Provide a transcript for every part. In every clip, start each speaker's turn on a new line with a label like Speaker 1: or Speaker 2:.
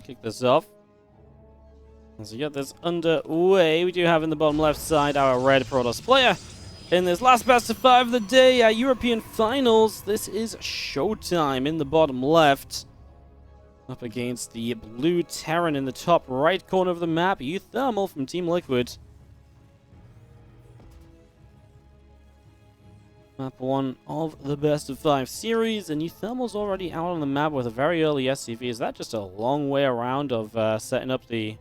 Speaker 1: kick this off. As we get this underway, we do have in the bottom left side our red Protoss player. In this last best of 5 of the day at European Finals, this is ShoWTimE in the bottom left. Up against the blue Terran in the top right corner of the map, uThermal from Team Liquid. Map 1 of the best of 5 series, and uThermal's already out on the map with a very early SCV. Is that just a long way around of setting up the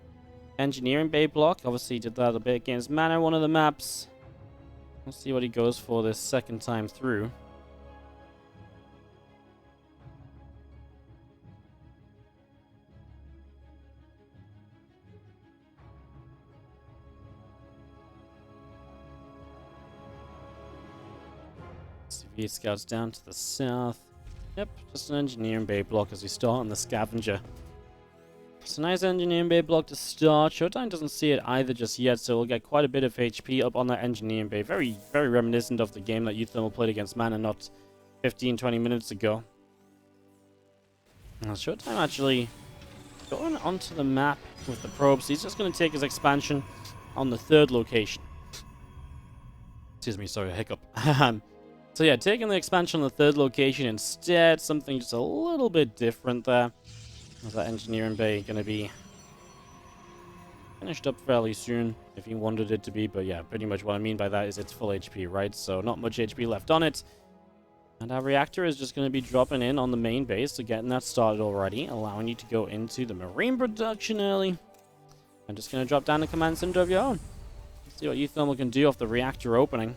Speaker 1: engineering bay block? Obviously, he did that a bit against Mana, one of the maps. Let's see what he goes for this second time through. CV scouts down to the south. Yep, just an engineering bay block as we start on the scavenger. It's a nice engineering bay block to start. ShoWTimE doesn't see it either just yet, so we'll get quite a bit of HP up on that engineering bay. Very, very reminiscent of the game that uThermal played against Mana not 15-20 minutes ago. Now, ShoWTimE actually going onto the map with the probes. He's just going to take his expansion on the 3rd location. Excuse me, sorry, a hiccup. So yeah, taking the expansion on the 3rd location instead, something just a little bit different there. Is that engineering bay going to be finished up fairly soon, if you wanted it to be, but yeah, pretty much what I mean by that is it's full HP, right? So not much HP left on it. And our reactor is just going to be dropping in on the main base, so getting that started already, allowing you to go into the marine production early. I'm just going to drop down the command center of your own. See what uThermal can do off the reactor opening.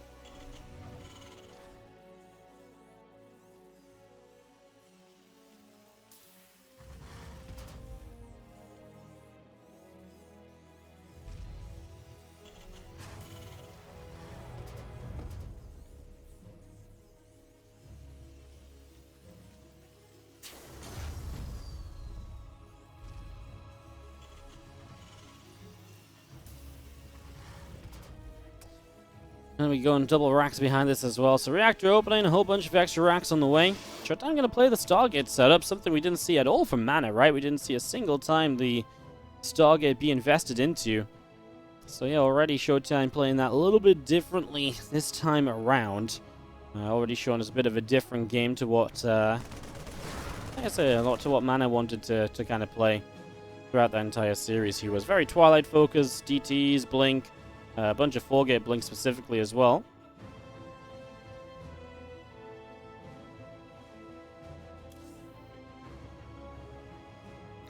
Speaker 1: And we go in double racks behind this as well. So reactor opening, a whole bunch of extra racks on the way. ShoWTimE going to play the Stargate setup, something we didn't see at all from Mana, right? We didn't see a single time the Stargate be invested into. So yeah, already ShoWTimE playing that a little bit differently this time around. Already showing us a bit of a different game to what, I say a lot to what Mana wanted to kind of play throughout the entire series. He was very Twilight focused, DTs, Blink. A bunch of 4-gate Blink specifically as well.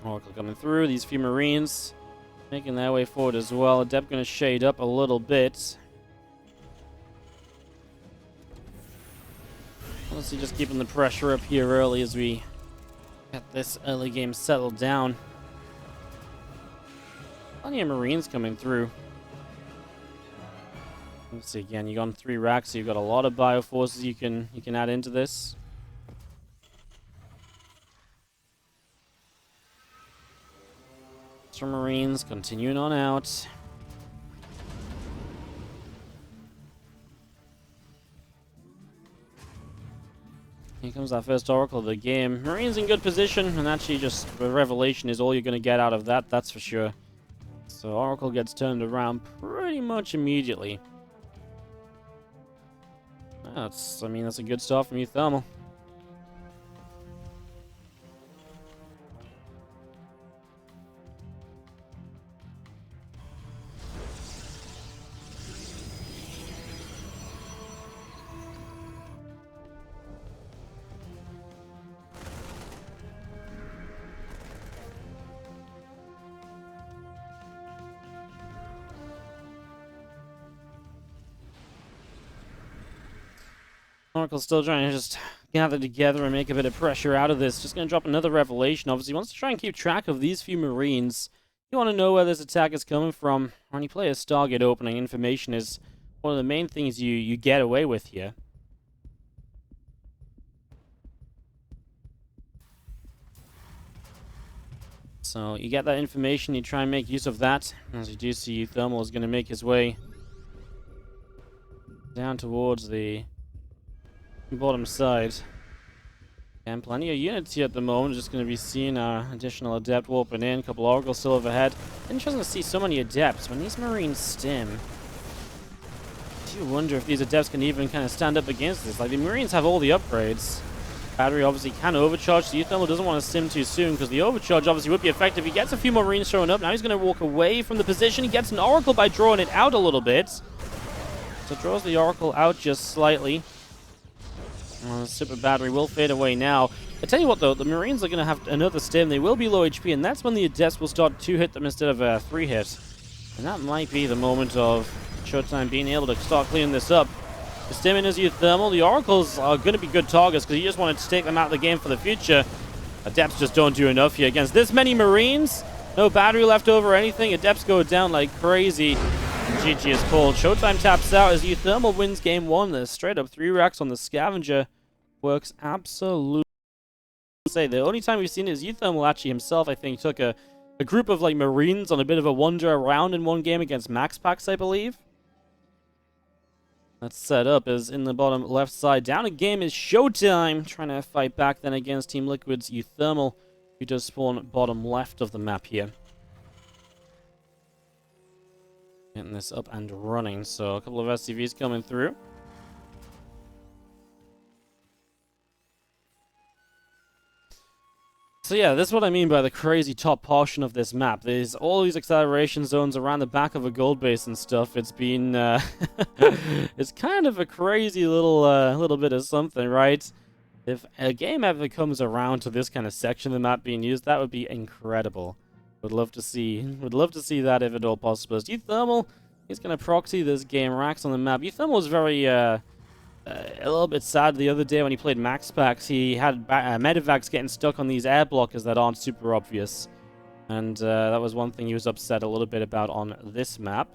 Speaker 1: Oracle coming through. These few Marines making their way forward as well. Adept going to shade up a little bit. Honestly, just keeping the pressure up here early as we get this early game settled down. Plenty of Marines coming through. Let's see again. You got 3 racks, so you've got a lot of bioforces you can add into this. Some Marines continuing on out. Here comes our first Oracle of the game. Marines in good position, and actually just the revelation is all you're going to get out of that, that's for sure. So Oracle gets turned around pretty much immediately. That's a good start from uThermal. Oracle's still trying to just gather together and make a bit of pressure out of this. Just going to drop another Revelation. Obviously, he wants to try and keep track of these few Marines. You want to know where this attack is coming from. When you play a Stargate opening, information is one of the main things you get away with here. So you get that information, you try and make use of that. As you do see, uThermal is going to make his way down towards the bottom side. And plenty of units here at the moment. Just going to be seeing additional Adept warping in. A couple Oracles still overhead. Interesting to see so many Adepts. When these Marines stim, I do wonder if these Adepts can even kind of stand up against this. Like, the Marines have all the upgrades. Battery obviously can overcharge. The uThermal doesn't want to stim too soon because the overcharge obviously would be effective. He gets a few more Marines showing up. Now he's going to walk away from the position. He gets an Oracle by drawing it out a little bit. So draws the Oracle out just slightly. Super Battery will fade away now. I tell you what, though, the Marines are going to have another stim. They will be low HP, and that's when the Adepts will start 2-hit them instead of a 3-hit. And that might be the moment of ShoWTimE being able to start cleaning this up. The stim in is uThermal. The Oracles are going to be good targets because you just wanted to take them out of the game for the future. Adepts just don't do enough here against this many Marines. No battery left over or anything. Adepts go down like crazy. GG is called. ShoWTimE taps out as uThermal wins game 1. There's straight up 3 racks on the Scavenger. Works absolutely. Say the only time we've seen it is uThermal actually himself, I think, took a group of like Marines on a bit of a wander around in one game against Max Packs, I believe. That's set up as in the bottom left side. Down a game is ShoWTimE trying to fight back then against Team Liquid's uThermal, who does spawn bottom left of the map here. Getting this up and running, so a couple of SCVs coming through. So yeah, this is what I mean by the crazy top portion of this map. There's all these acceleration zones around the back of a gold base and stuff. It's been, it's kind of a crazy little bit of something, right? If a game ever comes around to this kind of section of the map being used, that would be incredible. Would love to see that if at all possible. As uThermal, he's gonna proxy this game. Racks on the map. uThermal was very, a little bit sad the other day when he played Max Packs. He had medevacs getting stuck on these air blockers that aren't super obvious. And that was one thing he was upset a little bit about on this map.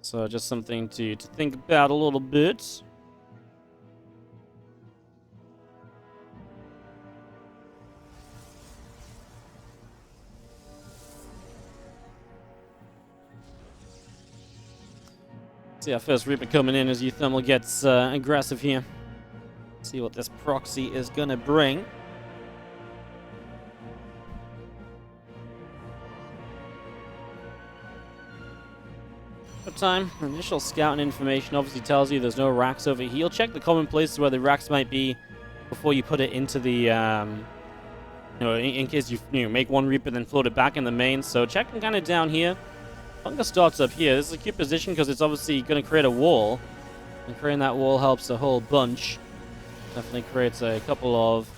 Speaker 1: So just something to think about a little bit. See our first Reaper coming in as uThermal gets aggressive here. See what this proxy is gonna bring. Time. Initial scouting information obviously tells you there's no racks over here. You'll check the common places where the racks might be before you put it into the, you know, in case you make one Reaper then float it back in the main. So checking kind of down here. Bunker starts up here. This is a cute position because it's obviously going to create a wall. And creating that wall helps a whole bunch. Definitely creates a couple of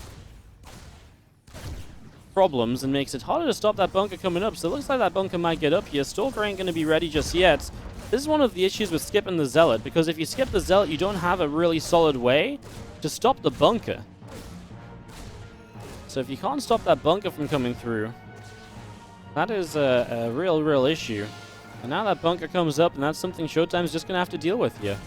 Speaker 1: problems and makes it harder to stop that bunker coming up. So it looks like that bunker might get up here. Stalker ain't going to be ready just yet. This is one of the issues with skipping the Zealot, because if you skip the Zealot, you don't have a really solid way to stop the bunker. So if you can't stop that bunker from coming through, that is a real issue. And now that bunker comes up, and that's something ShoWTimE's just going to have to deal with here.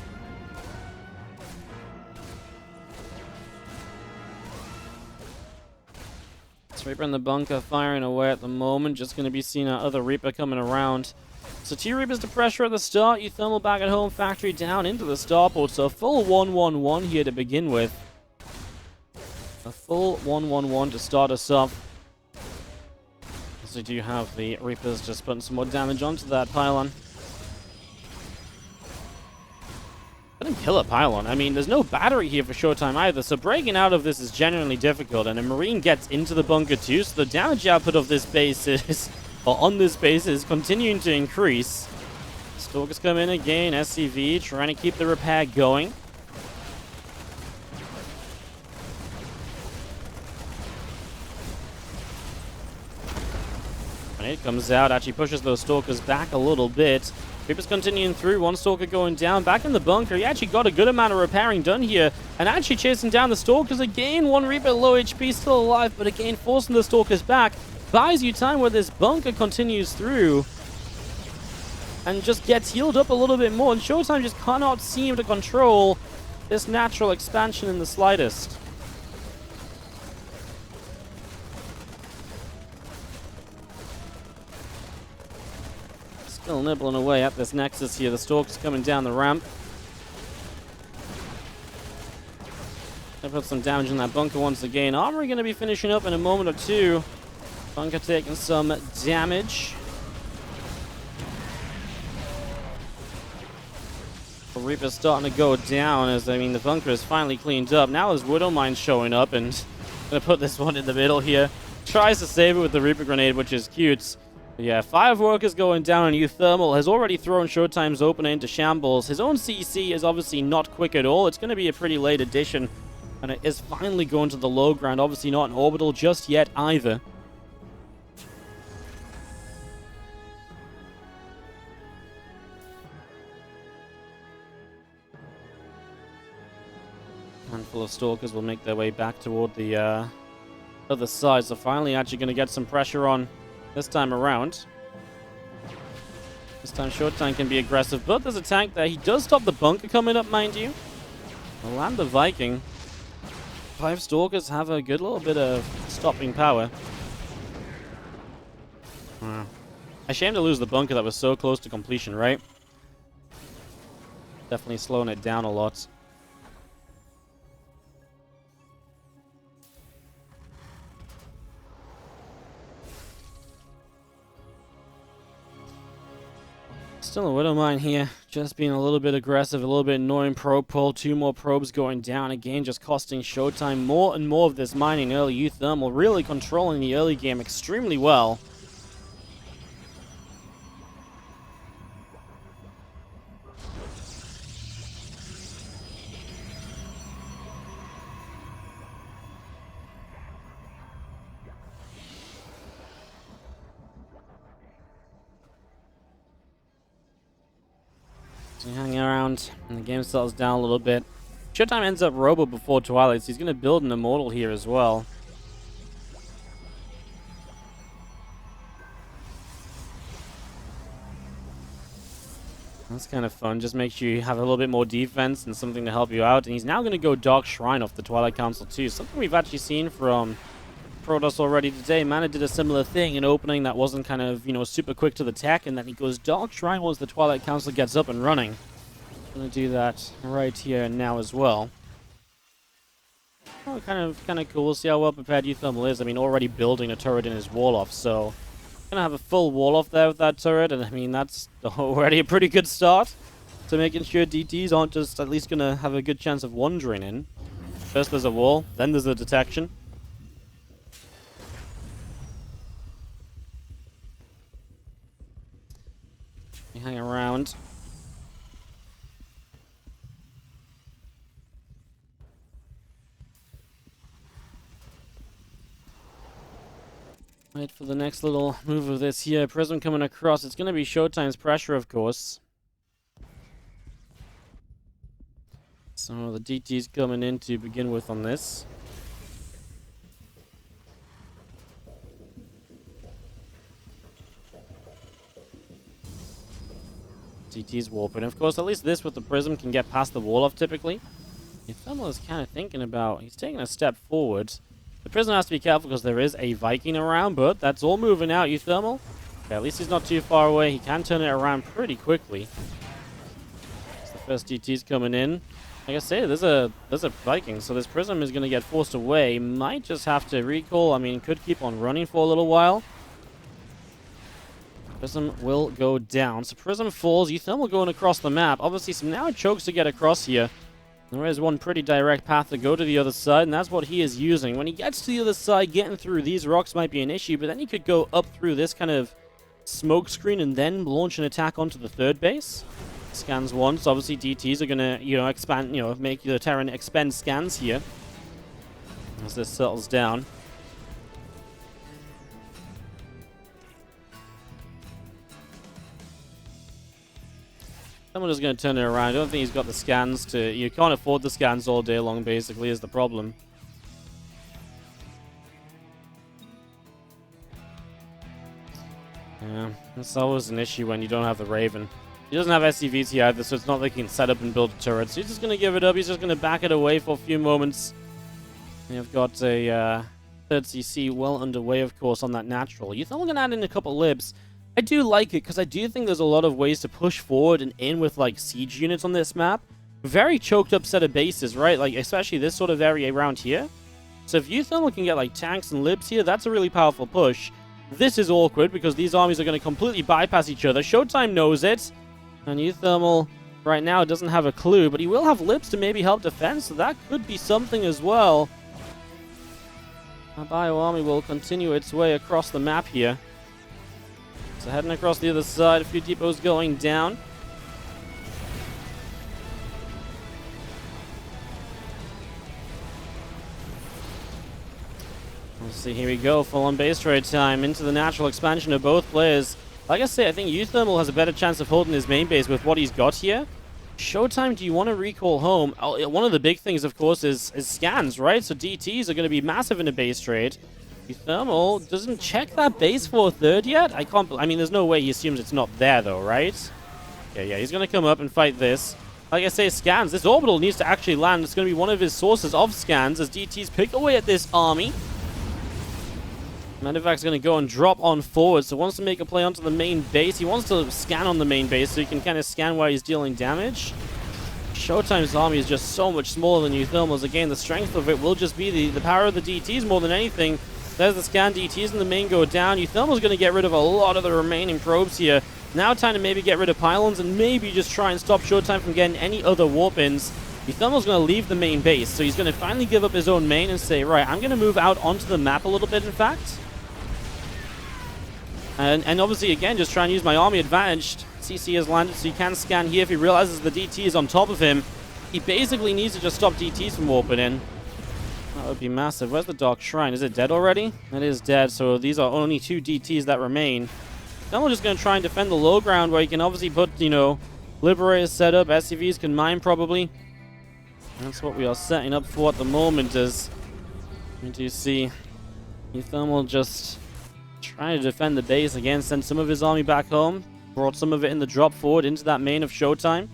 Speaker 1: Reaper in the bunker firing away at the moment. Just going to be seeing our other Reaper coming around. So 2 Reapers to pressure at the start. uThermal back at home. Factory down into the starport. So a full 1-1-1 here to begin with. A full 1-1-1 to start us off. So we do have the Reapers just putting some more damage onto that pylon. Couldn't kill a pylon. I mean, there's no battery here for ShoWTimE either, so breaking out of this is genuinely difficult, and a Marine gets into the bunker too, so the damage output of this base is, or on this base, is continuing to increase. Stalkers come in again, SCV, trying to keep the repair going. Grenade comes out, actually pushes those Stalkers back a little bit. Reaper's continuing through, 1 Stalker going down, back in the bunker. He actually got a good amount of repairing done here, and actually chasing down the Stalkers again. 1 Reaper low HP, still alive, but again forcing the Stalkers back. Buys you time where this bunker continues through, and just gets healed up a little bit more, and ShoWTimE just cannot seem to control this natural expansion in the slightest. Still nibbling away at this Nexus here. The Stalkers coming down the ramp. Gonna put some damage in that bunker once again. Armory gonna be finishing up in a moment or two. Bunker taking some damage. The Reaper's starting to go down as, I mean, the bunker is finally cleaned up. Now his Widow Mine's showing up, and gonna put this one in the middle here. Tries to save it with the Reaper Grenade, which is cute. But yeah, 5 workers going down, and uThermal has already thrown ShoWTimE's opener into shambles. His own CC is obviously not quick at all. It's going to be a pretty late addition, and it is finally going to the low ground. Obviously not an orbital just yet either. Handful of Stalkers will make their way back toward the other side, so finally actually going to get some pressure on this time around. This time ShoWTimE can be aggressive, but there's a tank there. He does stop the bunker coming up, mind you. Will land the Viking. 5 Stalkers have a good little bit of stopping power. A shame to lose the bunker that was so close to completion, right? Definitely slowing it down a lot. Still a Widow Mine here, just being a little bit aggressive, a little bit annoying. Probe pull, 2 more probes going down again, just costing ShoWTimE more and more of this mining early. uThermal really controlling the early game extremely well. So hanging around, and the game settles down a little bit. ShoWTimE ends up Robo before Twilight, so he's going to build an Immortal here as well. That's kind of fun. Just makes you have a little bit more defense and something to help you out. And he's now going to go Dark Shrine off the Twilight Council too. Something we've actually seen from Protoss already today. Mana did a similar thing, an opening that wasn't kind of, you know, super quick to the tech, and then he goes Dark Shrine once the Twilight Council gets up and running. Gonna do that right here and now as well. Oh, kind of cool. We'll see how well prepared uThermal is. I mean, already building a turret in his wall off, so gonna have a full wall off there with that turret, and I mean that's already a pretty good start to making sure DTs aren't just at least gonna have a good chance of wandering in. First there's a wall, then there's a detection. You hang around. Wait for the next little move of this here. Prism coming across. It's going to be ShoWTimE's pressure, of course. So the DT's coming in to begin with on this. DT's warping. Of course, at least this with the Prism can get past the wall off typically. uThermal is kind of thinking about... He's taking a step forward. The Prism has to be careful because there is a Viking around, but that's all moving out. uThermal, okay, at least he's not too far away. He can turn it around pretty quickly. So the first DT's coming in. Like I say, there's a Viking, so this Prism is going to get forced away. Might just have to recall. I mean, could keep on running for a little while. Prism will go down. So Prism falls. uThermal going across the map. Obviously, some now chokes to get across here. There is one pretty direct path to go to the other side, and that's what he is using. When he gets to the other side, getting through these rocks might be an issue, but then he could go up through this kind of smoke screen and then launch an attack onto the third base. Scans once. Obviously, DTs are going to, you know, expand, you know, make the Terran expend scans here as this settles down. Someone is going to turn it around. I don't think he's got the scans to... You can't afford the scans all day long, basically, is the problem. Yeah, that's always an issue when you don't have the Raven. He doesn't have SCVT either, so it's not like he can set up and build a turret. So he's just going to give it up. He's just going to back it away for a few moments. You've got a third CC well underway, of course, on that natural. uThermal going to add in a couple libs. I do like it, because I do think there's a lot of ways to push forward and in with, like, siege units on this map. very choked up set of bases, right? Like, especially this sort of area around here. So if uThermal can get, like, tanks and libs here, that's a really powerful push. This is awkward because these armies are going to completely bypass each other. ShoWTimE knows it. And uThermal right now doesn't have a clue, but he will have libs to maybe help defend, so that could be something as well. Our bio army will continue its way across the map here. So heading across the other side, a few depots going down. Let's see, here we go, full on base trade time into the natural expansion of both players. Like I say, I think uThermal has a better chance of holding his main base with what he's got here. ShoWTimE, do you want to recall home? Oh, one of the big things, of course, is scans, right? So DTs are going to be massive in a base trade. uThermal doesn't check that base for a third yet? I mean, there's no way he assumes it's not there, though, right? Okay, yeah, he's going to come up and fight this. Like I say, scans. This orbital needs to actually land. It's going to be one of his sources of scans as DTs pick away at this army. Medevac's going to go and drop on forward, so wants to make a play onto the main base. He wants to scan on the main base so he can kind of scan while he's dealing damage. ShoWTimE's army is just so much smaller than uThermal's. Again, the strength of it will just be the power of the DTs more than anything. There's the scan DTs and the main go down. uThermal's going to get rid of a lot of the remaining probes here. Now time to maybe get rid of pylons and maybe just try and stop ShoWTimE from getting any other warp-ins. uThermal's going to leave the main base, so he's going to finally give up his own main and say, right, I'm going to move out onto the map a little bit, in fact. And obviously, again, just try and use my army advantage. CC has landed, so he can scan here. If he realizes the DT is on top of him, he basically needs to just stop DTs from warping in. That would be massive. Where's the Dark Shrine? Is it dead already? It is dead, so these are only 2 DTs that remain. Then we're just going to try and defend the low ground, where you can obviously put, you know, Liberators set up. SCVs can mine, probably. That's what we are setting up for at the moment, as we do see uThermal just trying to defend the base again, send some of his army back home, brought some of it in the drop forward into that main of ShoWTimE.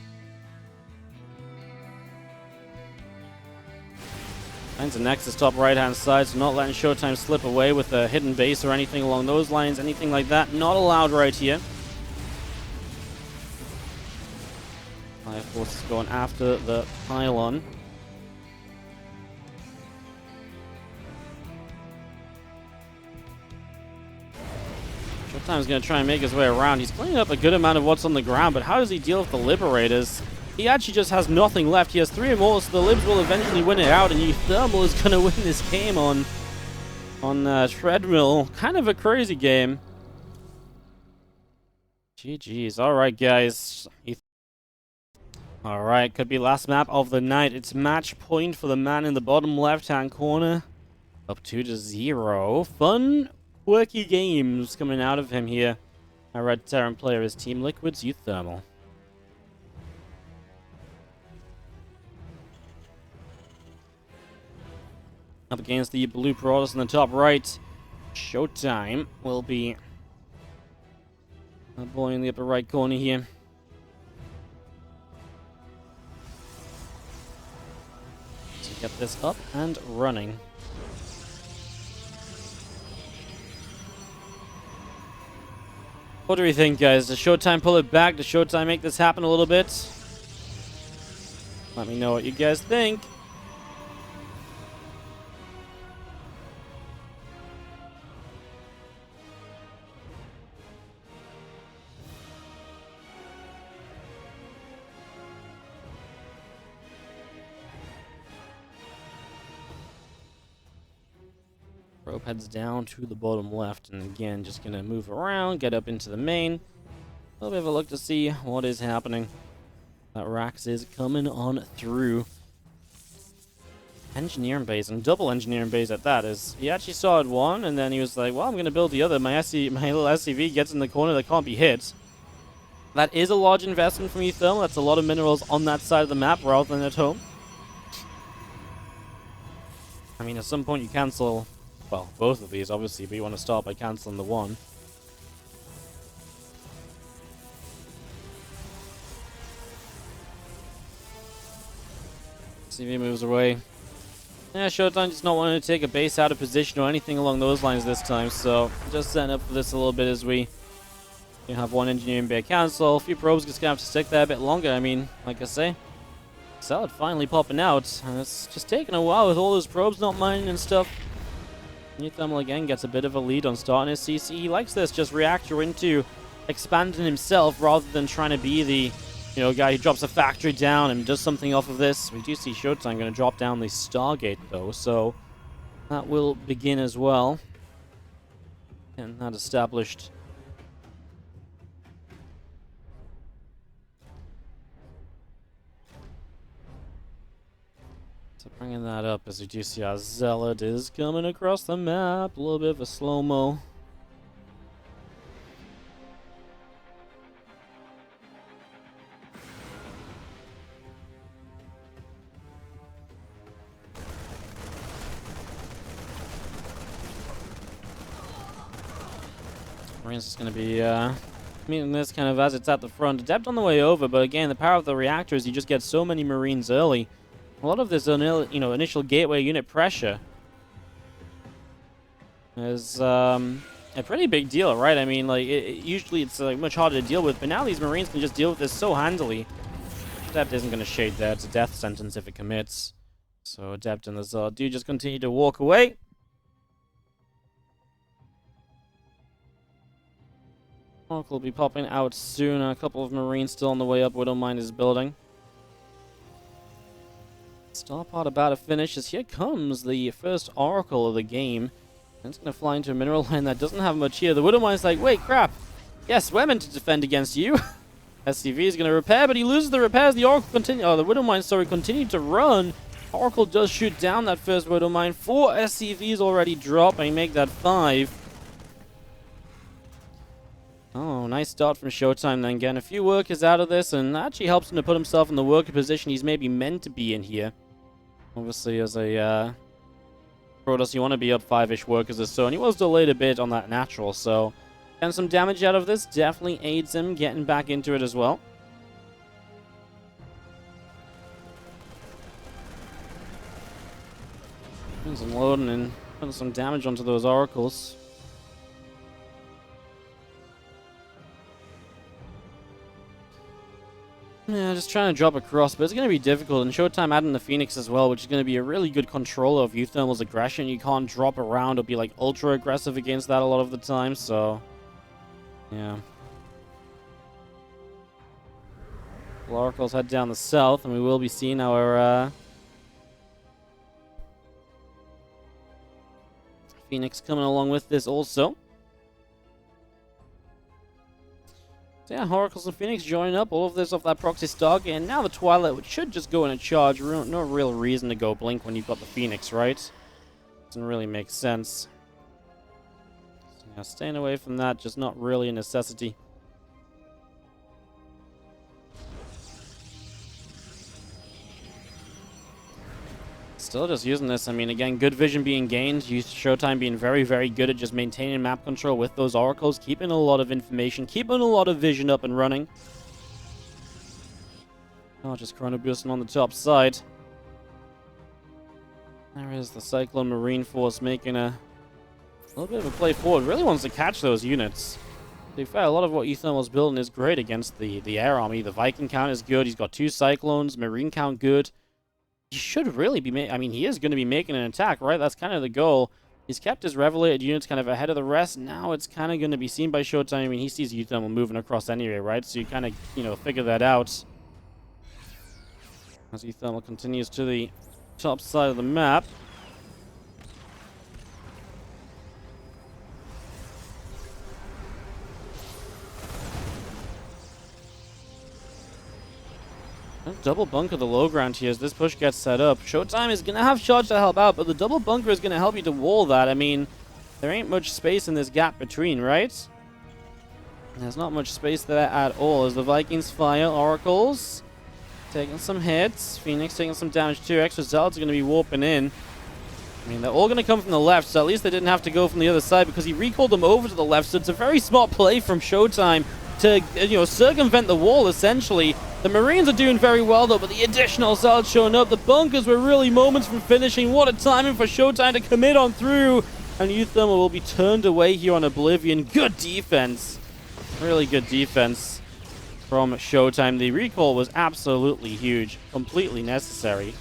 Speaker 1: Finds a Nexus top right hand side, so not letting ShoWTimE slip away with a hidden base or anything along those lines, anything like that, not allowed right here. Fire Force is going after the pylon. ShoWTimE's going to try and make his way around. He's cleaning up a good amount of what's on the ground, but how does he deal with the Liberators? He actually just has nothing left. He has 3 or more, so the Libs will eventually win it out, and uThermal is going to win this game on treadmill. Kind of a crazy game. GG's. Alright, guys. Alright, could be last map of the night. It's match point for the man in the bottom left-hand corner. Up 2-0. Fun, quirky games coming out of him here. Our Red Terran player is Team Liquid's uThermal. Up against the blue Protoss in the top right. ShoWTimE will be a boy in the upper right corner here. To get this up and running. What do we think, guys? Does ShoWTimE pull it back? Does ShoWTimE make this happen a little bit? Let me know what you guys think. Rope heads down to the bottom left, and again, just gonna move around, get up into the main. A little bit of a look to see what is happening. That Rax is coming on through. Engineering base, and double engineering base at that. Is he actually saw it one, and then he was like, well, I'm gonna build the other. My little SCV gets in the corner that can't be hit. That is a large investment from uThermal. That's a lot of minerals on that side of the map rather than at home. I mean, at some point you cancel, well, both of these, obviously, but you want to start by canceling the one. CV moves away. Yeah, ShoWTimE just not wanting to take a base out of position or anything along those lines this time, so just setting up for this a little bit as we have one engineering bay cancel. A few probes just gonna have to stick there a bit longer. I mean, like I say, Zealot finally popping out. And it's just taking a while with all those probes not mining and stuff. uThermal again gets a bit of a lead on starting his CC. He likes this, just reactor into expanding himself rather than trying to be the, guy who drops a factory down and does something off of this. We do see ShoWTimE going to drop down the Stargate though, so that will begin as well. Getting that established. So bringing that up as we do see our Zealot is coming across the map. A little bit of a slow-mo. Marines is going to be meeting this kind of as it's at the front. Adept on the way over, but again, the power of the reactor is you just get so many Marines early. A lot of this, initial gateway unit pressure is a pretty big deal, right? I mean, usually it's much harder to deal with, but now these Marines can just deal with this so handily. Adept isn't going to shade there. It's a death sentence if it commits. So Adept and the Zealot do just continue to walk away. Oracle will be popping out soon. A couple of Marines still on the way up. Widowmine is building. Star part about to finish as here comes the first Oracle of the game. And it's going to fly into a mineral line that doesn't have much here. The Widowmine's like, wait, crap. Yes, we're meant to defend against you. SCV is going to repair, but he loses the repairs. The Oracle the Widowmine, continued to run. Oracle does shoot down that first Widowmine. 4 SCVs already drop, and he make that 5. Oh, nice start from ShoWTimE then. Getting a few workers out of this, and that actually helps him to put himself in the worker position he's maybe meant to be in here. Obviously, as a Protoss, you want to be up 5-ish workers or so, and he was delayed a bit on that natural, so getting some damage out of this definitely aids him getting back into it as well. Doing some loading and putting some damage onto those Oracles. Yeah, just trying to drop across, but it's going to be difficult. And ShoWTimE adding the Phoenix as well, which is going to be a really good controller of uThermal's aggression. You can't drop around or be like ultra aggressive against that a lot of the time, so yeah. Oracles head down the south, and we will be seeing our Phoenix coming along with this also. So yeah, Oracles and Phoenix joining up, all of this off that Proxy Stargate, and now the Twilight, which should just go in a charge. No real reason to go Blink when you've got the Phoenix, right? Doesn't really make sense. So yeah, staying away from that, just not really a necessity. Still just using this. I mean, again, good vision being gained. ShoWTimE being very, very good at just maintaining map control with those Oracles, keeping a lot of information, keeping a lot of vision up and running. Oh, just Chrono Boosting on the top side. There is the Cyclone Marine Force making a little bit of a play forward. Really wants to catch those units. To be fair, a lot of what uThermal's building is great against the air army. The Viking count is good. He's got 2 Cyclones. Marine count good. He should really be he is going to be making an attack, right? That's kind of the goal. He's kept his Revelated units kind of ahead of the rest. Now it's kind of going to be seen by ShoWTimE. I mean, he sees uThermal moving across anyway, right? So you kind of, figure that out. As uThermal continues to the top side of the map. Double bunker the low ground here as this push gets set up. ShoWTimE is going to have charge to help out, but the double bunker is going to help you to wall that. I mean, there ain't much space in this gap between, right? There's not much space there at all as the Vikings fire. Oracles taking some hits. Phoenix taking some damage too. Extra Zealots are going to be warping in. I mean, they're all going to come from the left, so at least they didn't have to go from the other side because he recalled them over to the left. So it's a very smart play from ShoWTimE to, circumvent the wall, essentially. The Marines are doing very well, though, but the additional Zealots showing up. The bunkers were really moments from finishing. What a timing for ShoWTimE to commit on through. And uThermal will be turned away here on Oblivion. Good defense. Really good defense from ShoWTimE. The recall was absolutely huge, completely necessary.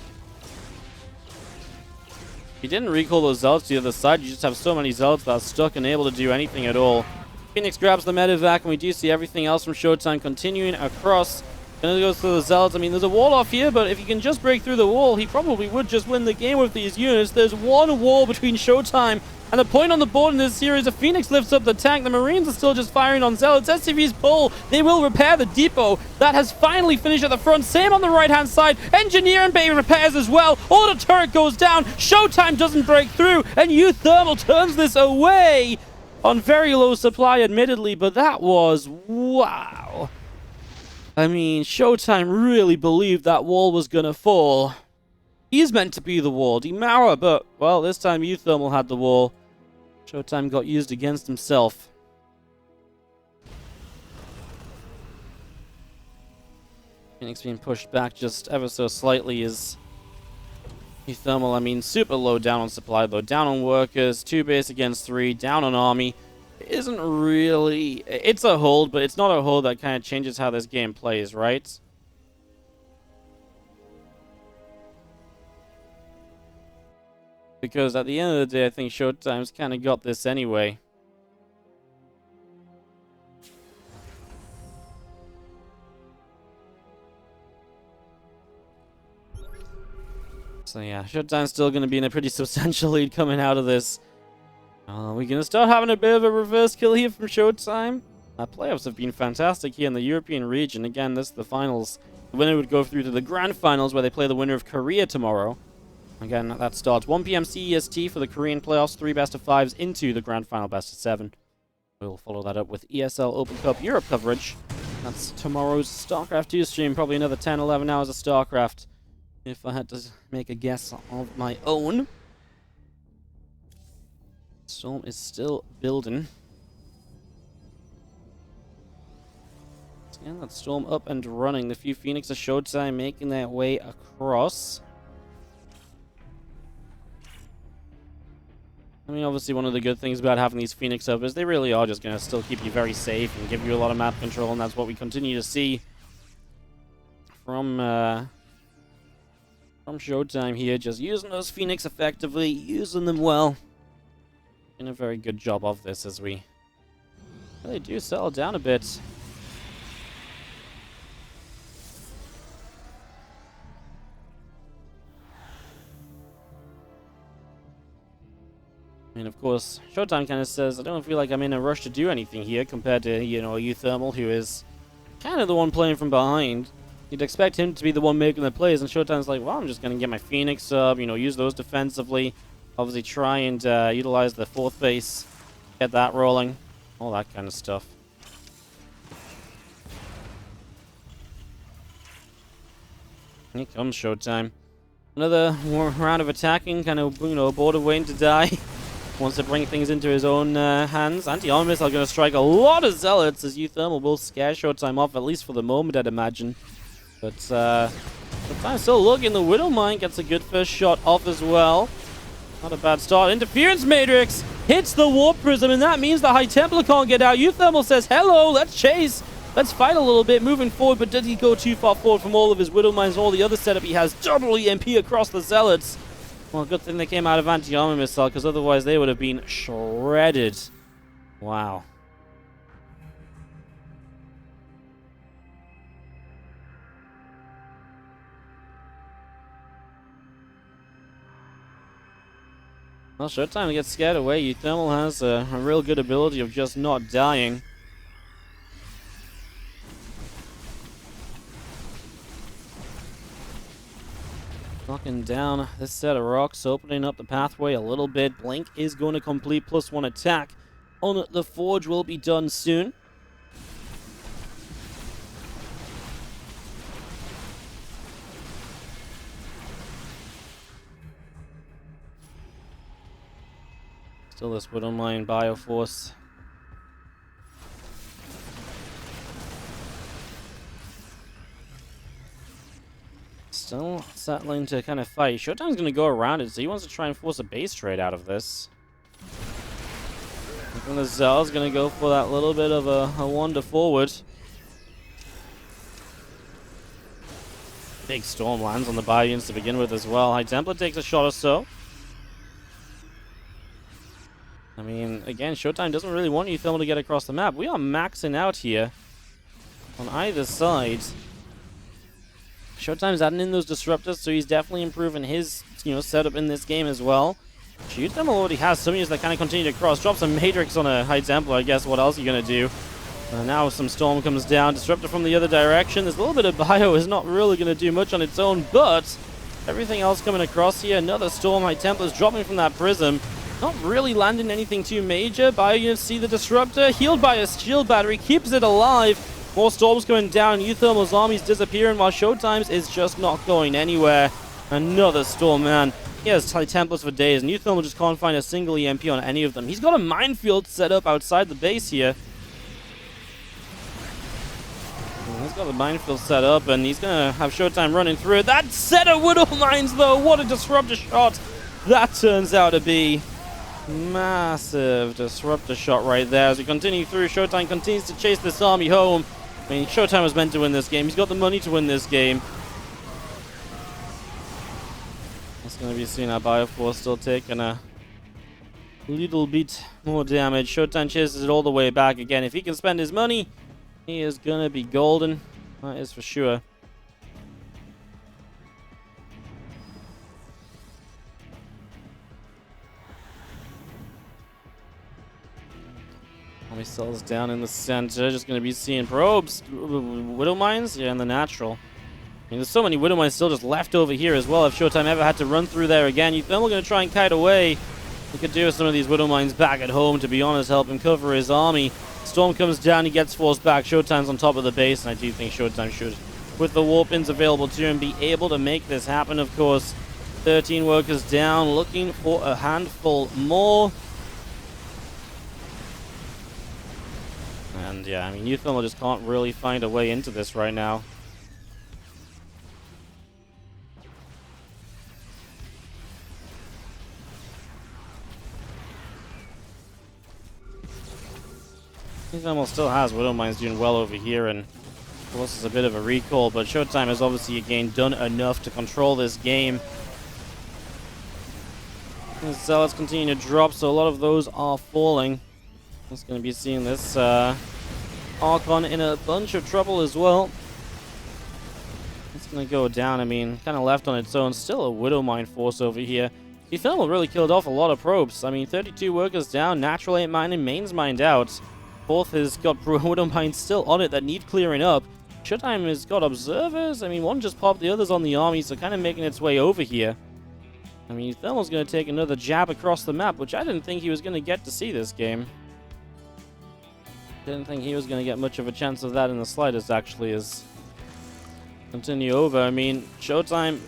Speaker 1: If you didn't recall those zealots to the other side, you just have so many zealots that are stuck and able to do anything at all. Phoenix grabs the medevac, and we do see everything else from ShoWTimE continuing across. And it goes through the zealots. I mean, there's a wall off here, but if he can just break through the wall, he probably would just win the game with these units. There's one wall between ShoWTimE and the point on the board in this series. The Phoenix lifts up the tank. The Marines are still just firing on zealots. SCV's pull. They will repair the depot. That has finally finished at the front. Same on the right-hand side. Engineer and Bay repairs as well. Order turret goes down. ShoWTimE doesn't break through, and uThermal turns this away on very low supply, admittedly, but that was wow. I mean, ShoWTimE really believed that wall was gonna fall. He's meant to be the wall, Demara, but, well, this time uThermal had the wall. ShoWTimE got used against himself. Phoenix being pushed back just ever so slightly is uThermal. I mean, super low down on supply, though. Down on workers, 2 base against 3, down on army. Isn't really... It's a hold, but it's not a hold that kind of changes how this game plays, right? Because at the end of the day, I think ShoWTimE's kind of got this anyway. So yeah, ShoWTimE's still going to be in a pretty substantial lead coming out of this. We're going to start having a bit of a reverse kill here from ShoWTimE. Playoffs have been fantastic here in the European region. Again, this is the finals. The winner would go through to the grand finals, where they play the winner of Korea tomorrow. Again, that starts 1 p.m. CEST for the Korean playoffs, 3 best-of-5s into the grand final best-of-7. We'll follow that up with ESL Open Cup Europe coverage. That's tomorrow's Starcraft 2 stream, probably another 10, 11 hours of Starcraft, if I had to make a guess of my own. Storm is still building. Let's get that Storm up and running. The few Phoenix of ShoWTimE making their way across. I mean, obviously one of the good things about having these Phoenix up is they really are just going to still keep you very safe and give you a lot of map control, and that's what we continue to see from ShoWTimE here, just using those Phoenix effectively, using them well. Doing a very good job of this as we really do settle down a bit. I mean, of course, ShoWTimE kind of says, I don't feel like I'm in a rush to do anything here, compared to, you know, uThermal, who is kind of the one playing from behind. You'd expect him to be the one making the plays, and ShoWTimE's like, well, I'm just going to get my Phoenix up, you know, use those defensively. Obviously try and utilize the 4th base, get that rolling, all that kind of stuff. Here comes ShoWTimE. Another round of attacking, kind of, you know, border waiting to die. Wants to bring things into his own hands. Anti-armors are going to strike a lot of zealots, as uThermal will scare ShoWTimE off, at least for the moment, I'd imagine. But ShoWTimE still looking. The Widowmine gets a good first shot off as well. Not a bad start. Interference Matrix hits the Warp Prism, and that means the High Templar can't get out. uThermal says, hello, let's chase. Let's fight a little bit moving forward, but did he go too far forward from all of his Widowmines? All the other setup he has, double EMP across the Zealots. Well, good thing they came out of anti-armor missile, because otherwise they would have been shredded. Wow. Well, ShoWTimE gets scared away. uThermal has a real good ability of just not dying. Knocking down this set of rocks, opening up the pathway a little bit. Blink is going to complete +1 attack on the Forge, will be done soon. Still this Widowmine Bioforce. Still settling to kind of fight. ShoWTimE's going to go around it, so he wants to try and force a base trade out of this. And the Zell's going to go for that little bit of a wander forward. Big storm lands on the bio units to begin with as well. High Templar takes a shot or so. I mean, again, ShoWTimE doesn't really want uThermal to get across the map. We are maxing out here on either side. ShoWTimE's adding in those disruptors, so he's definitely improving his, setup in this game as well. uThermal already has some units that kind of continue to cross. Drops a Matrix on a High Templar, I guess. What else are you going to do? Now some storm comes down. Disruptor from the other direction. There's a little bit of bio. Is not really going to do much on its own, but everything else coming across here. Another storm. High Templar's dropping from that prism. Not really landing anything too major. Bio units see the disruptor. Healed by a shield battery. Keeps it alive. More storms going down. uThermal's army's disappearing while ShoWTimE's is just not going anywhere. Another storm, man. He has High Templars for days, and uThermal just can't find a single EMP on any of them. He's got a minefield set up outside the base here. He's got the minefield set up, and he's going to have ShoWTimE running through it. That set of Widow Mines, though, what a disruptor shot. That turns out to be massive disruptor shot right there. As we continue through, ShoWTimE continues to chase this army home. I mean, ShoWTimE was meant to win this game. He's got the money to win this game. It's going to be seen our Bioforce still taking a little bit more damage. ShoWTimE chases it all the way back again. If he can spend his money, he is going to be golden. That is for sure. Army cells down in the center. Just going to be seeing probes. Widow Mines? Yeah, in the natural. I mean, there's so many Widow Mines still just left over here as well. If ShoWTimE ever had to run through there again, uThermal going to try and kite away. He could do with some of these Widow Mines back at home, to be honest, help him cover his army. Storm comes down, he gets forced back. ShoWTimE's on top of the base, and I do think ShoWTimE should, with the warp ins available to him, be able to make this happen, of course. 13 workers down, looking for a handful more. And yeah, I mean, uThermal just can't really find a way into this right now. uThermal still has Widow Mines doing well over here, and of course it's a bit of a recall, but ShoWTimE has obviously again done enough to control this game. The zealots continue to drop, so a lot of those are falling. It's going to be seeing this Archon in a bunch of trouble as well. It's going to go down. I mean, kind of left on its own. Still a Widow Mine force over here. uThermal really killed off a lot of probes. I mean, 32 workers down, natural 8 mining, mains mined out. Fourth has got Widow Mines still on it that need clearing up. ShoWTimE has got observers. I mean, one just popped, the other's on the army, so kind of making its way over here. I mean, uThermal's going to take another jab across the map, which I didn't think he was going to get to see this game. Didn't think he was going to get much of a chance of that in the slightest, actually, as continue over. I mean, ShoWTimE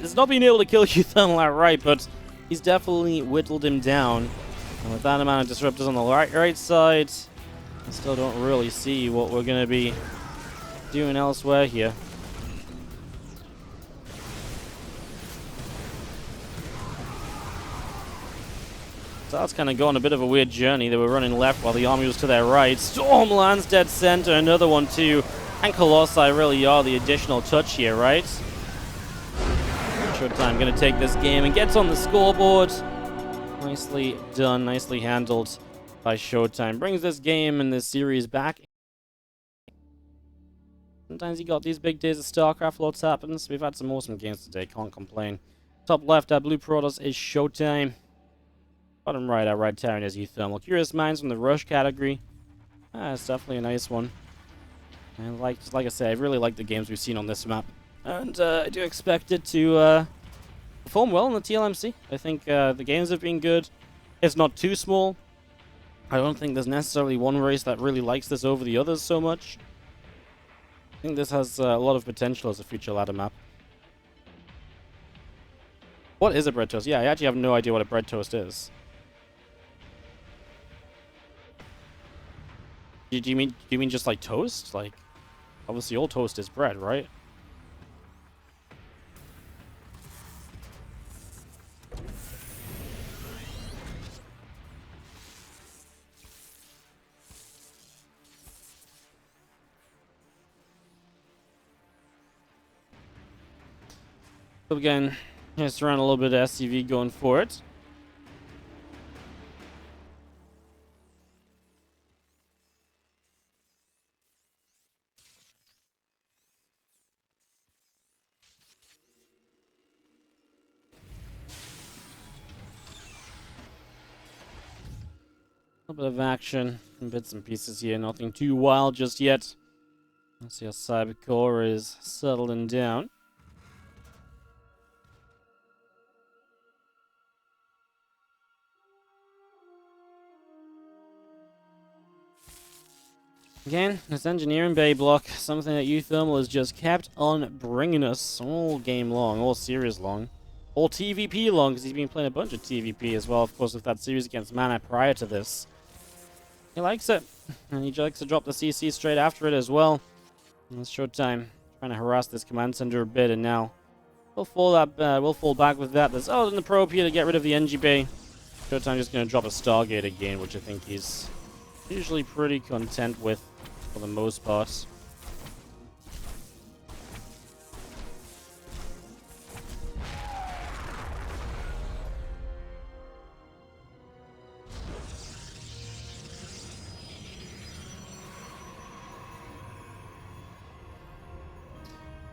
Speaker 1: has not been able to kill uThermal outright, but he's definitely whittled him down. And with that amount of disruptors on the right side, I still don't really see what we're going to be doing elsewhere here. So that's kind of going a bit of a weird journey. They were running left while the army was to their right. Storm lands dead center, another one too. And Colossi really are the additional touch here, right? ShoWTimE going to take this game and gets on the scoreboard. Nicely done, nicely handled by ShoWTimE. Brings this game and this series back. Sometimes you got these big days of Starcraft, lots happens. We've had some awesome games today, can't complain. Top left, our blue Protoss is ShoWTimE. Bottom right, our Red Terran is uThermal. Curious Minds from the Rush category. It's definitely a nice one. And like I said, I really like the games we've seen on this map. And I do expect it to perform well in the TLMC. I think the games have been good. It's not too small. I don't think there's necessarily one race that really likes this over the others so much. I think this has a lot of potential as a future ladder map. What is a bread toast? Yeah, I actually have no idea what a bread toast is. Do you mean just like toast? Like, obviously all toast is bread, right? So again, just around a little bit of SCV going for it. A bit of action and bits and pieces here. Nothing too wild just yet. Let's see how Cybercore is settling down. Again, this engineering bay block, something that uThermal has just kept on bringing us all game long, all series long, all TVP long, because he's been playing a bunch of TVP as well, of course, with that series against Mana prior to this. He likes it, and he likes to drop the CC straight after it as well. And it's ShoWTimE trying to harass this command center a bit, and now we'll fall back with that. There's in the probe here to get rid of the NG bay. ShoWTimE just going to drop a Stargate again, which I think he's usually pretty content with for the most part.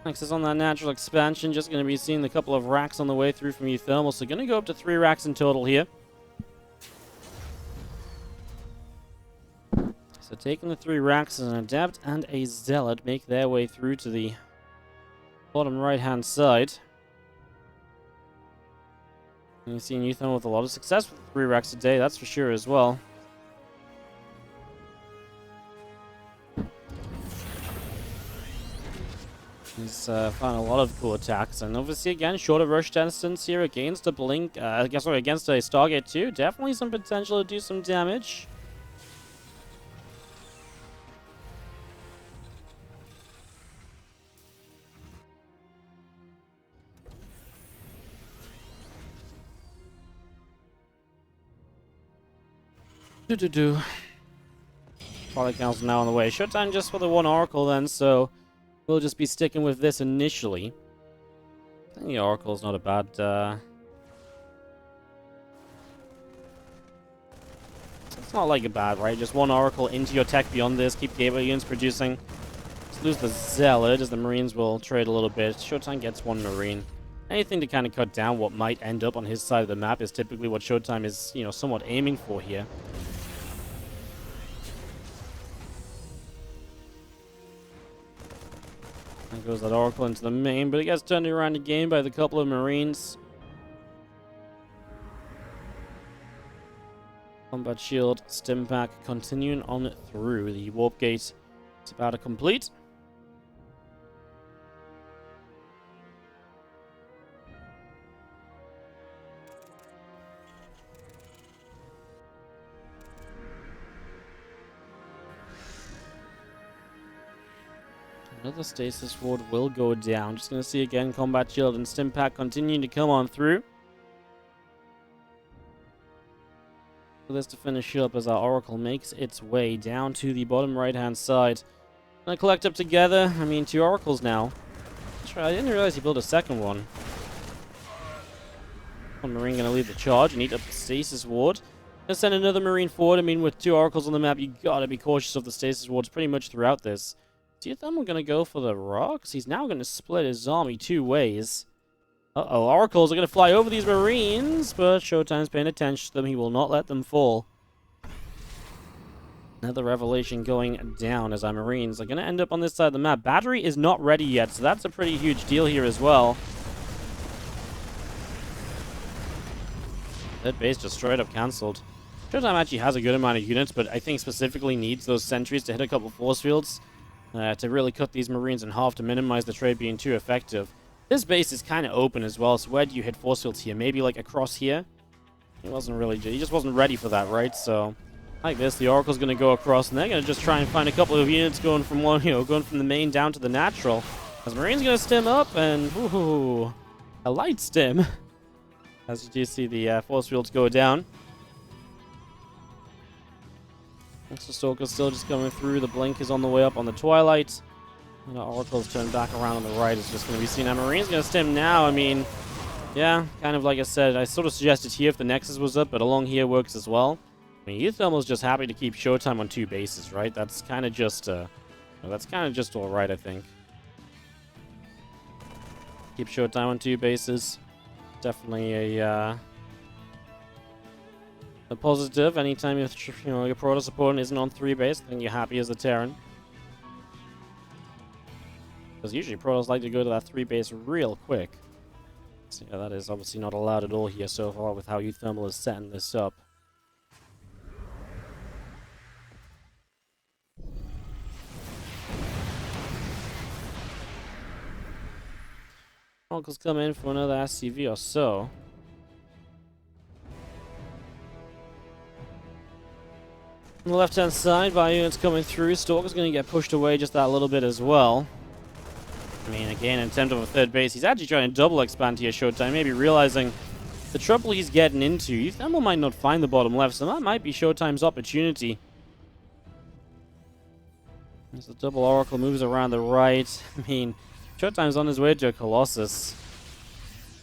Speaker 1: Next is on that natural expansion, just going to be seeing a couple of racks on the way through from uThermal, so going to go up to 3 racks in total here. So taking the 3 racks, an Adept and a Zealot make their way through to the bottom right-hand side. And you're seeing uThermal with a lot of success with 3 racks a day, that's for sure as well. He's found a lot of cool attacks, and obviously again, shorter rush distance here against a Blink, against a Stargate too. Definitely some potential to do some damage. Product counts now on the way. ShoWTimE just for the 1 Oracle then, so we'll just be sticking with this initially. I think the Oracle's not a bad... It's not like a bad, right? Just 1 Oracle into your tech beyond this, keep gateway units producing. Just lose the Zealot, as the Marines will trade a little bit. ShoWTimE gets 1 Marine. Anything to kind of cut down what might end up on his side of the map is typically what ShoWTimE is, you know, somewhat aiming for here. There goes that Oracle into the main, but it gets turned around again by the couple of Marines. Combat Shield, Stim Pack, continuing on through. The Warp Gate is about to complete. Another Stasis Ward will go down. Just going to see again Combat Shield and Stim Pack continuing to come on through. For this to finish up as our Oracle makes its way down to the bottom right-hand side. Gonna collect up together. I mean, 2 Oracles now. I didn't realize he built a second one. 1 Marine going to lead the charge and eat up the Stasis Ward. Gonna send another Marine forward. I mean, with 2 Oracles on the map, you gotta be cautious of the Stasis Wards pretty much throughout this. uThermal gonna go for the rocks. He's now gonna split his army 2 ways. Uh-oh, Oracles are gonna fly over these Marines, but ShoWTimE's paying attention to them. He will not let them fall. Another Revelation going down as our Marines are gonna end up on this side of the map. Battery is not ready yet, so that's a pretty huge deal here as well. That base just straight up cancelled. ShoWTimE actually has a good amount of units, but I think specifically needs those sentries to hit a couple force fields. To really cut these Marines in half to minimize the trade being too effective. This base is kind of open as well, so where do you hit force fields here? Maybe like across here? He just wasn't ready for that, right? So, like this, the Oracle's going to go across, and they're going to just try and find a couple of units going from going from the main down to the natural. As Marine's going to stim up, and ooh, a light stim. As you do see the force fields go down. Extra Stalker's still just coming through. The Blink is on the way up on the Twilight. And the Oracle's turned back around on the right is just going to be seen. Now, Marine's going to stem now. I mean, yeah, kind of like I said, I sort of suggested here if the Nexus was up, but along here works as well. I mean, uThermal's just happy to keep ShoWTimE on 2 bases, right? That's kind of just, all right, I think. Keep ShoWTimE on 2 bases. Definitely a positive. Anytime your Protoss opponent isn't on 3 base, then you're happy as a Terran. Because usually Protoss like to go to that 3 base real quick. So yeah, that is obviously not allowed at all here so far with how uThermal is setting this up. Oracle's come in for another SCV or so. On the left-hand side, Bio units coming through. Stalker's going to get pushed away just that little bit as well. I mean, again, in terms of a 3rd base, he's actually trying to double expand here ShoWTimE, maybe realizing the trouble he's getting into. uThermal might not find the bottom left, so that might be ShoWTimE's opportunity. As the double Oracle moves around the right, I mean, ShoWTimE's on his way to a Colossus.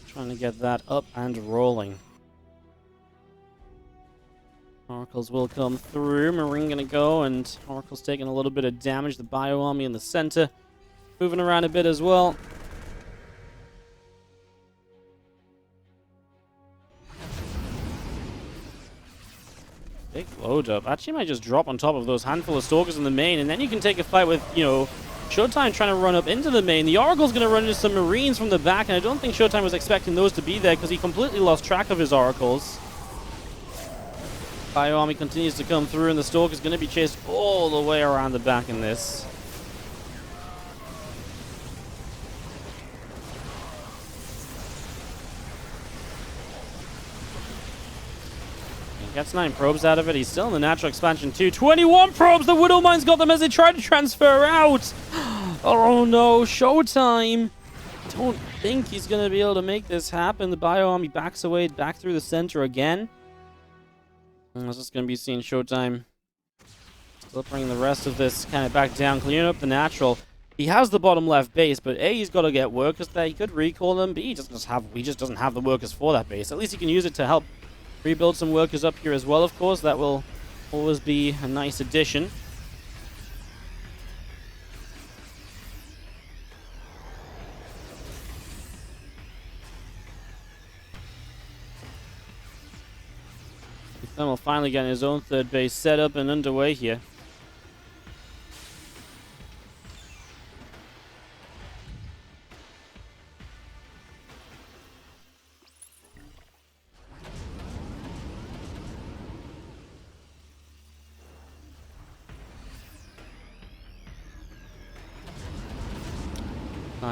Speaker 1: Trying to get that up and rolling. Oracles will come through. Marine gonna go, and Oracle's taking a little bit of damage. The Bio Army in the center. Moving around a bit as well. Big load up. Actually might just drop on top of those handful of Stalkers in the main, and then you can take a fight with, ShoWTimE trying to run up into the main. The Oracle's going to run into some Marines from the back, and I don't think ShoWTimE was expecting those to be there because he completely lost track of his Oracles. Bio Army continues to come through, and the Stalker's going to be chased all the way around the back in this. Gets 9 probes out of it. He's still in the natural expansion too. 21 probes! The Widowmine's got them as they try to transfer out! Oh no, ShoWTimE! Don't think he's going to be able to make this happen. The Bio Army backs away back through the center again. And this is going to be seeing ShoWTimE still bringing the rest of this kind of back down, clearing up the natural. He has the bottom left base, but A, he's got to get workers there. He could recall them. B, he just doesn't have the workers for that base. At least he can use it to help rebuild some workers up here as well, of course. That will always be a nice addition. uThermal finally getting his own 3rd base set up and underway here.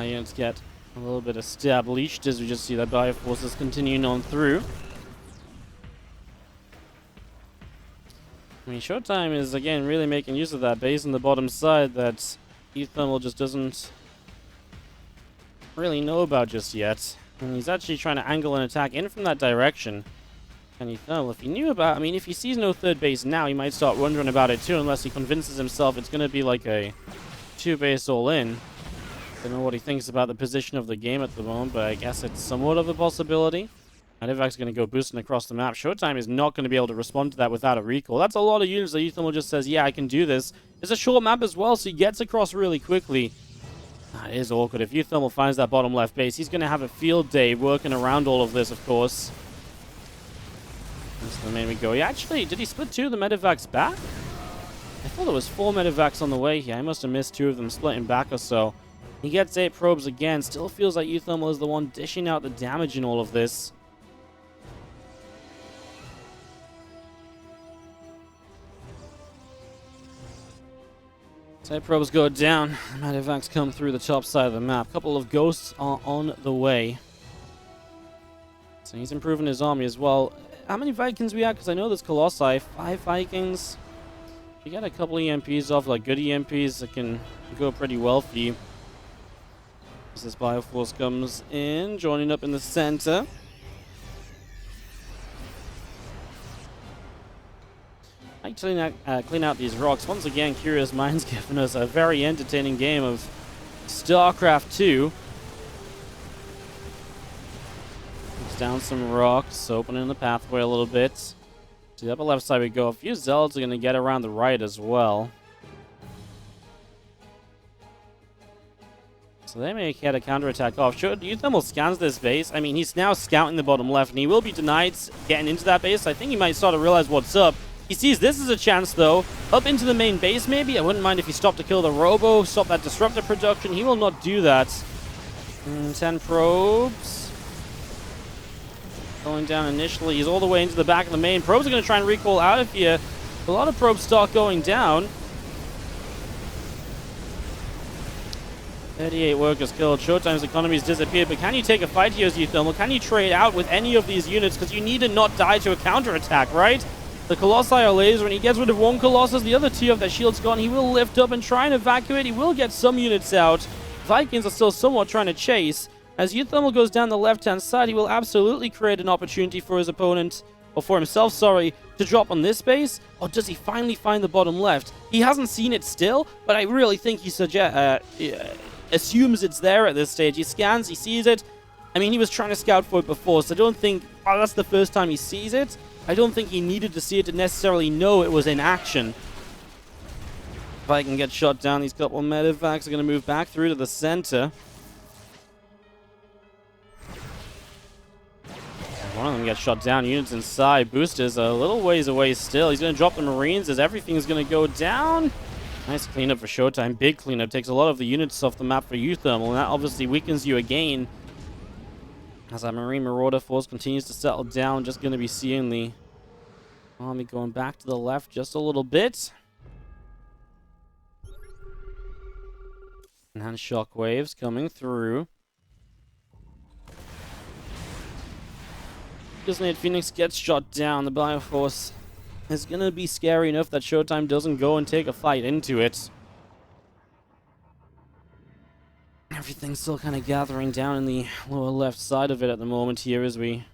Speaker 1: Units get a little bit established as we just see that Bio forces continuing on through. I mean, ShoWTimE is again really making use of that base on the bottom side that uThermal just doesn't really know about just yet. And he's actually trying to angle an attack in from that direction. And uThermal, if he knew about, I mean, if he sees no 3rd base now, he might start wondering about it too, unless he convinces himself it's going to be like a 2 base all in. Don't know what he thinks about the position of the game at the moment, but I guess it's somewhat of a possibility. Medevac's going to go boosting across the map. ShoWTimE is not going to be able to respond to that without a recall. That's a lot of units that uThermal just says, yeah, I can do this. It's a short map as well, so he gets across really quickly. That is awkward. If uThermal finds that bottom left base, he's going to have a field day working around all of this, of course. That's the main we go. Yeah, actually, did he split 2 of the Medevacs back? I thought there was 4 Medevacs on the way here. I must have missed 2 of them splitting back or so. He gets 8 probes again. Still feels like uThermal is the one dishing out the damage in all of this. So probes go down. Medevacs come through the top side of the map. A couple of ghosts are on the way. So he's improving his army as well. How many Vikings we have? Because I know there's Colossi. 5 Vikings. If you get a couple EMPs off, like good EMPs, it can go pretty well for you. As this Bioforce comes in, joining up in the center. Clean out these rocks. Once again, Curious Minds giving us a very entertaining game of Starcraft 2. It's down some rocks, opening the pathway a little bit. To the upper left side we go. A few Zealots are going to get around the right as well. So they may get a counterattack off. Should uThermal scans this base? I mean, he's now scouting the bottom left, and he will be denied getting into that base. I think he might start to realize what's up. He sees this as a chance, though. Up into the main base, maybe? I wouldn't mind if he stopped to kill the Robo, stop that Disruptor production. He will not do that. 10 probes. Going down initially. He's all the way into the back of the main. Probes are going to try and recall out of here. A lot of probes start going down. 38 workers killed. ShoWTimE's economy's disappeared, but can you take a fight here as uThermal? Can you trade out with any of these units? Because you need to not die to a counterattack, right? The Colossi are laser, and he gets rid of one Colossus. The other two of their shields gone. He will lift up and try and evacuate. He will get some units out. Vikings are still somewhat trying to chase. As uThermal goes down the left-hand side, he will absolutely create an opportunity for his opponent, or for himself, sorry, to drop on this base. Or does he finally find the bottom left? He hasn't seen it still, but I really think he assumes it's there at this stage. He scans, he sees it. I mean, he was trying to scout for it before, so I don't think, oh, that's the first time he sees it. I don't think he needed to see it to necessarily know it was in action. If I can get shot down, these couple of medevacs are going to move back through to the center. One of them gets shot down. Units inside. Boosters a little ways away still. He's going to drop the Marines as everything's going to go down. Nice cleanup for ShoWTimE. Big cleanup. Takes a lot of the units off the map for uThermal, and that obviously weakens you again. As that Marine Marauder force continues to settle down, just going to be seeing the army going back to the left just a little bit. And shockwaves coming through. Disneyed Phoenix gets shot down. The Bioforce is going to be scary enough that ShoWTimE doesn't go and take a fight into it. Everything's still kind of gathering down in the lower left side of it at the moment here as we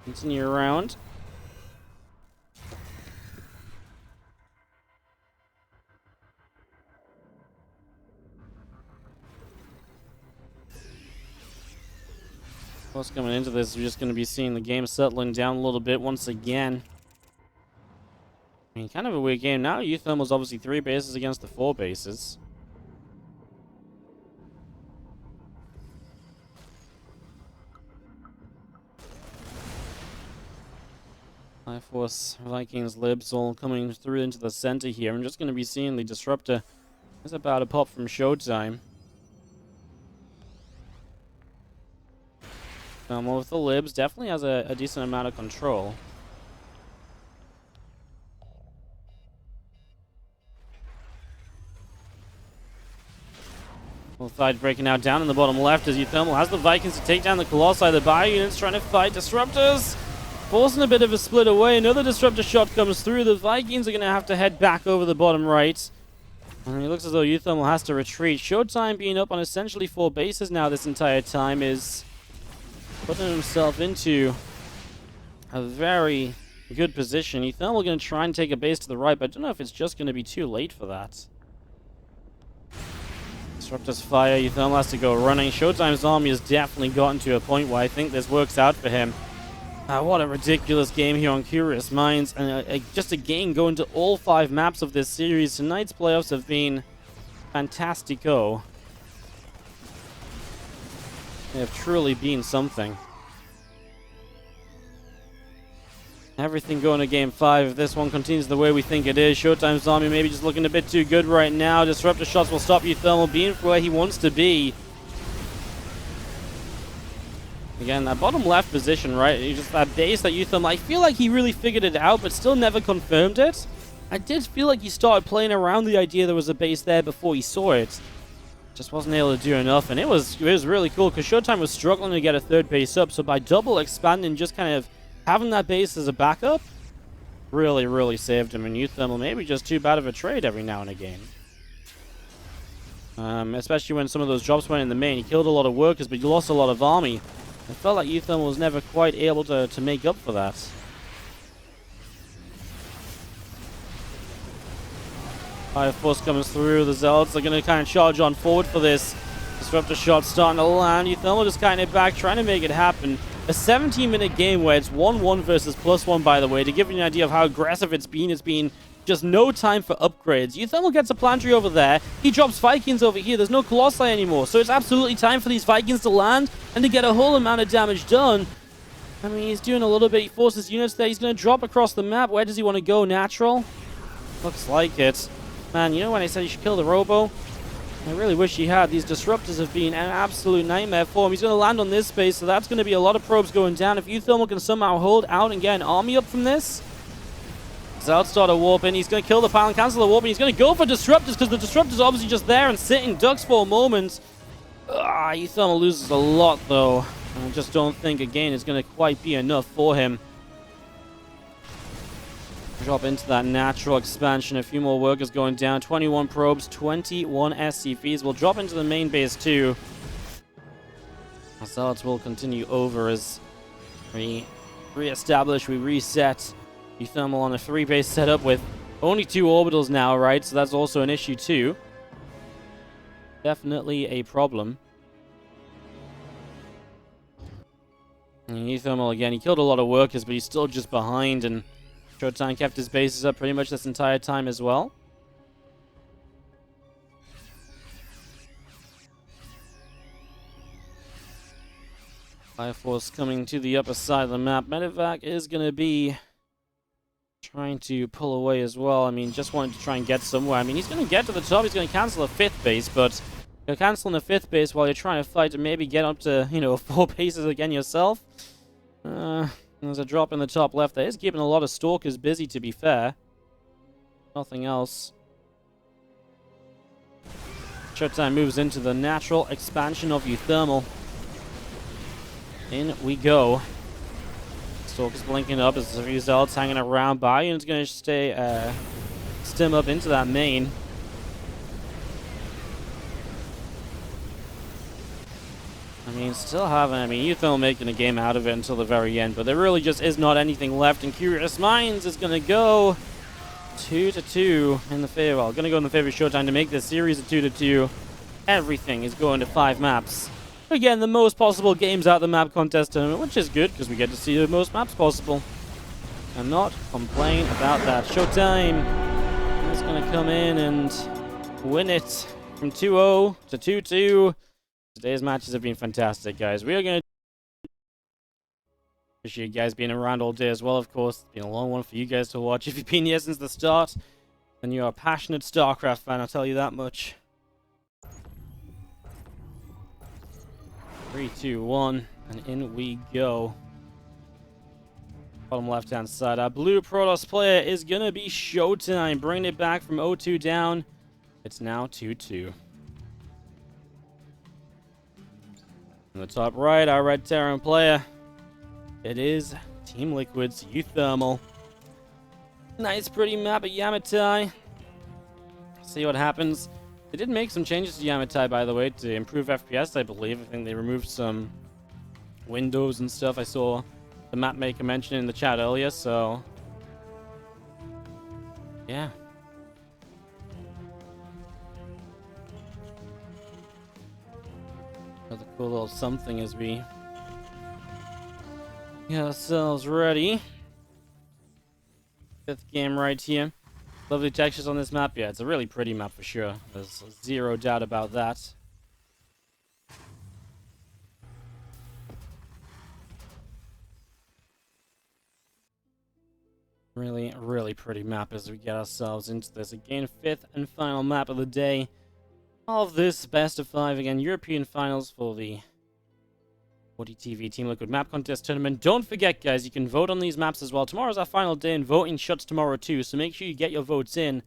Speaker 1: continue around. Plus, coming into this, we're just going to be seeing the game settling down a little bit once again. I mean, kind of a weird game. Now uThermal's obviously 3 bases against the 4 bases. High Force, Vikings, Libs all coming through into the center here. I'm just going to be seeing the Disruptor. There's about a pop from ShoWTimE. With the Libs, definitely has a decent amount of control. Both sides breaking out down in the bottom left as uThermal has the Vikings to take down the Colossi. The bio units trying to fight Disruptors. Forcing a bit of a split away. Another Disruptor shot comes through. The Vikings are going to have to head back over the bottom right. And it looks as though uThermal has to retreat. ShoWTimE being up on essentially 4 bases now this entire time is putting himself into a very good position. uThermal going to try and take a base to the right, but I don't know if it's just going to be too late for that. Disruptors fire. uThermal has to go running. ShoWTimE's army has definitely gotten to a point where I think this works out for him. What a ridiculous game here on Curious Minds. And just again, going to all 5 maps of this series. Tonight's playoffs have been fantastico. They have truly been something. Everything going to game 5. If this one continues the way we think it is, ShoWTimE's army maybe just looking a bit too good right now. Disruptor shots will stop uThermal being where he wants to be. Again, that bottom left position, right? Just that base that uThermal, I feel like he really figured it out, but still never confirmed it. I did feel like he started playing around the idea there was a base there before he saw it. Just wasn't able to do enough, and it was really cool because ShoWTimE was struggling to get a 3rd base up, so by double expanding, just kind of having that base as a backup, really saved him. And uThermal maybe just too bad of a trade every now and again. Especially when some of those drops went in the main. He killed a lot of workers, but he lost a lot of army. I felt like uThermal was never quite able to make up for that. Fire Force comes through. The Zealots are going to kind of charge on forward for this. Disruptor shot starting to land. uThermal just kind of back, trying to make it happen. A 17-minute game where it's 1-1 versus +1, by the way. To give you an idea of how aggressive it's been just no time for upgrades. uThermal gets a planetary over there. He drops Vikings over here. There's no Colossi anymore. So it's absolutely time for these Vikings to land and to get a whole amount of damage done. I mean, he's doing a little bit. He forces units there. He's going to drop across the map. Where does he want to go? Natural? Looks like it. Man, you know when I said he should kill the Robo? I really wish he had. These disruptors have been an absolute nightmare for him. He's going to land on this space, so that's going to be a lot of probes going down. If uThermal can somehow hold out and get an army up from this, Zealots start a warp in. He's going to kill the pile and cancel the warp in. He's going to go for disruptors because the disruptors are obviously just there and sitting ducks for a moment. uThermal loses a lot, though. I just don't think, again, it's going to quite be enough for him. Drop into that natural expansion. A few more workers going down. 21 probes, 21 SCVs. We'll drop into the main base too. Zealots will continue over as we re-establish, we reset. uThermal on a 3-base setup with only 2 orbitals now, right? So that's also an issue too. Definitely a problem. And uThermal again, he killed a lot of workers, but he's still just behind, and ShoWTimE kept his bases up pretty much this entire time as well. Fire Force coming to the upper side of the map. Medevac is going to be trying to pull away as well. I mean, just wanting to try and get somewhere. I mean, he's going to get to the top. He's going to cancel a 5th base, but you're canceling a 5th base while you're trying to fight to maybe get up to, 4 bases again yourself. There's a drop in the top left. That is keeping a lot of stalkers busy, to be fair. Nothing else. ShoWTimE moves into the natural expansion of uThermal. In we go. Stalkers blinking up as a few Zealots hanging around by, and it's going to stay stem up into that main. I mean, uThermal making a game out of it until the very end, but there really just is not anything left, and Curious Minds is going to go 2-2 in the favor. Well, going to go in the favor of ShoWTimE to make this series a 2-2. Everything is going to 5 maps. Again, the most possible games out of the map contest tournament, which is good, because we get to see the most maps possible. And not complain about that. ShoWTimE is going to come in and win it from 2-0 to 2-2. Today's matches have been fantastic, guys. We are going to appreciate you guys being around all day as well, of course. It's been a long one for you guys to watch. If you've been here since the start, then you're a passionate Starcraft fan, I'll tell you that much. 3, 2, 1, and in we go. Bottom left-hand side. Our blue Protoss player is going to be ShoWTimE, bringing it back from 0-2 down. It's now 2-2. On the top right, our red Terran player. It is Team Liquid's uThermal. Nice, pretty map at Yamatai. See what happens. They did make some changes to Yamatai, by the way, to improve FPS, I believe. I think they removed some windows and stuff. I saw the map maker mention in the chat earlier, so yeah. Another cool little something as we get ourselves ready. 5th game right here. Lovely textures on this map. Yeah, it's a really pretty map for sure. There's zero doubt about that. Really, really pretty map as we get ourselves into this. Again, 5th and final map of the day of this best of 5. Again, European finals for the WardiTV Team Liquid Map Contest Tournament. Don't forget, guys, you can vote on these maps as well. Tomorrow's our final day, and voting shuts tomorrow too, so make sure you get your votes in.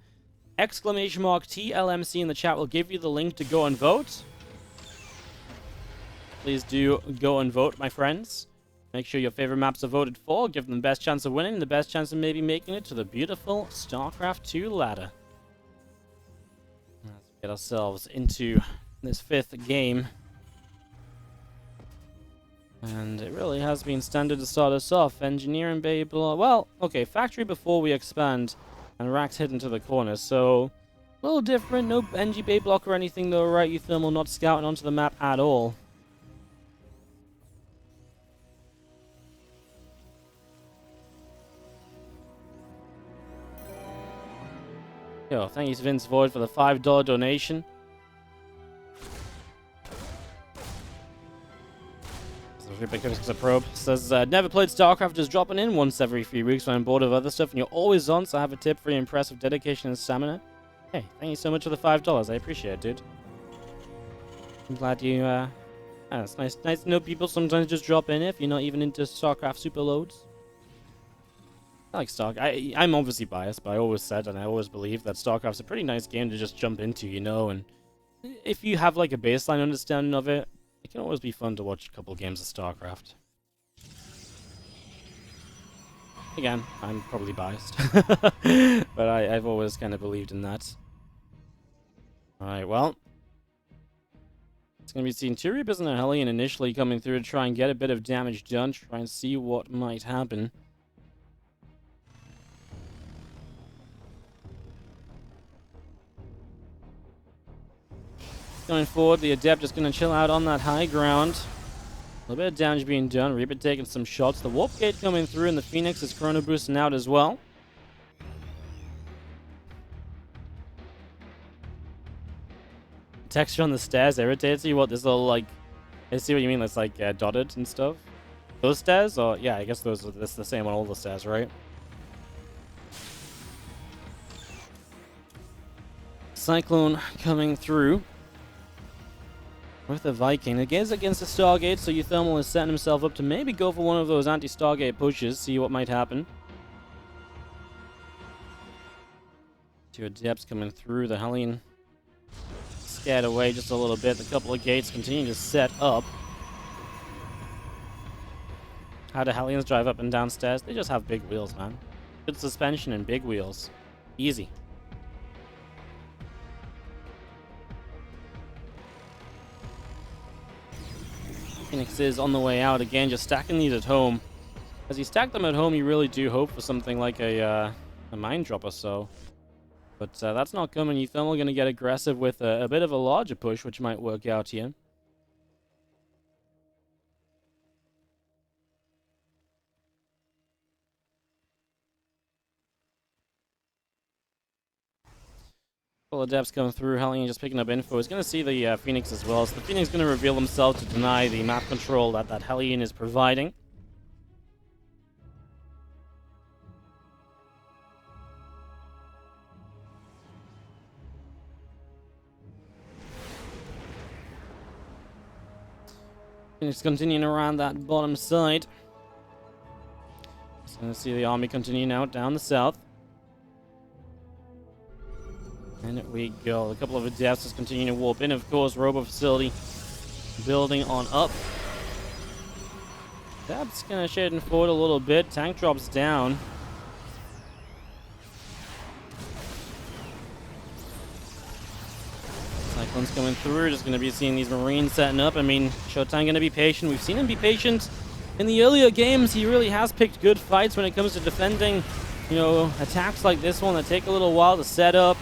Speaker 1: Exclamation mark TLMC in the chat will give you the link to go and vote. Please do go and vote, my friends. Make sure your favorite maps are voted for. Give them the best chance of winning, the best chance of maybe making it to the beautiful StarCraft 2 ladder. Let's get ourselves into this 5th game. And it really has been standard to start us off. Engineering bay below. Well, okay, factory before we expand. And racks hidden to the corner. So A little different, no NG bait block or anything though, right? uThermal not scouting onto the map at all. Yo, thank you to Vince Void for the $5 donation. Probe says, never played Starcraft, just dropping in once every few weeks when I'm bored of other stuff and you're always on, so I have a tip for your impressive dedication and stamina. Hey, thank you so much for the $5. I appreciate it, dude. I'm glad you, it's nice to know people sometimes just drop in if you're not even into Starcraft super loads. I like Starcraft. I'm obviously biased, but I always said and I always believe that Starcraft's a pretty nice game to just jump into, you know, and if you have like a baseline understanding of it, it can always be fun to watch a couple games of Starcraft. Again, I'm probably biased, but I've always kind of believed in that. Alright, well, it's going to be seen Tyrius and a Hellion initially coming through to try and get a bit of damage done, try and see what might happen. Going forward, the Adept is going to chill out on that high ground. A little bit of damage being done. Reaper taking some shots. The Warp Gate coming through, and the Phoenix is Chrono boosting out as well. Texture on the stairs irritates you. What, this little, like... I see what you mean. It's like dotted and stuff. Those stairs? Or, yeah, I guess that's the same on all the stairs, right? Cyclone coming through with the Viking. It is against the Stargate, so uThermal is setting himself up to maybe go for one of those anti-Stargate pushes, see what might happen. Two Adepts coming through. The Hellion scared away just a little bit. The couple of gates continue to set up. How do Hellions drive up and down stairs? They just have big wheels, man. Good suspension and big wheels. Easy. Phoenix is on the way out again, just stacking these at home. As you stack them at home, you really do hope for something like a mine drop or so. But that's not coming. uThermal going to get aggressive with a bit of a larger push, which might work out here. Couple of Adepts coming through. Hellion just picking up info. He's going to see the Phoenix as well. So the Phoenix is going to reveal himself to deny the map control that Hellion is providing. Phoenix continuing around that bottom side. Just going to see the army continuing out down the south. And we go. A couple of Adepts just continue to warp in. Of course, Robo Facility building on up. That's going to shade forward a little bit. Tank drops down. Cyclone's coming through. Just going to be seeing these Marines setting up. I mean, ShoWTimE going to be patient. We've seen him be patient in the earlier games. He really has picked good fights when it comes to defending, you know, attacks like this one that take a little while to set up.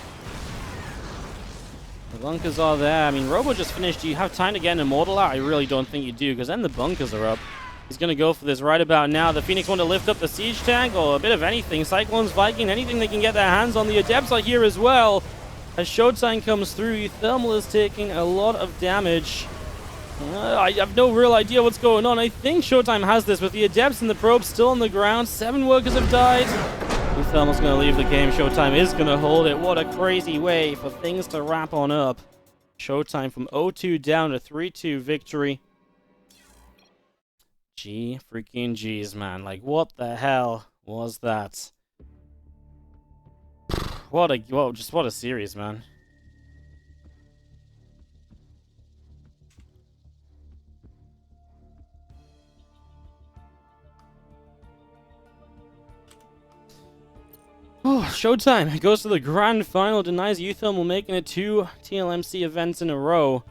Speaker 1: The bunkers are there. I mean, Robo just finished. Do you have time to get an Immortal out? I really don't think you do, because then the bunkers are up. He's going to go for this right about now. The Phoenix want to lift up the siege tank, or a bit of anything. Cyclones, Viking, anything they can get their hands on. The Adepts are here as well. As ShoWTimE comes through, uThermal is taking a lot of damage. I have no real idea what's going on. I think ShoWTimE has this, with the Adepts and the probes still on the ground. 7 workers have died. uThermal's going to leave the game. ShoWTimE is going to hold it. What a crazy way for things to wrap on up. ShoWTimE from 0-2 down to 3-2 victory. G freaking G's, man. Like, what the hell was that? What a series, man. Oh, ShoWTimE goes to the grand final, denies uThermal making it 2 TLMC events in a row.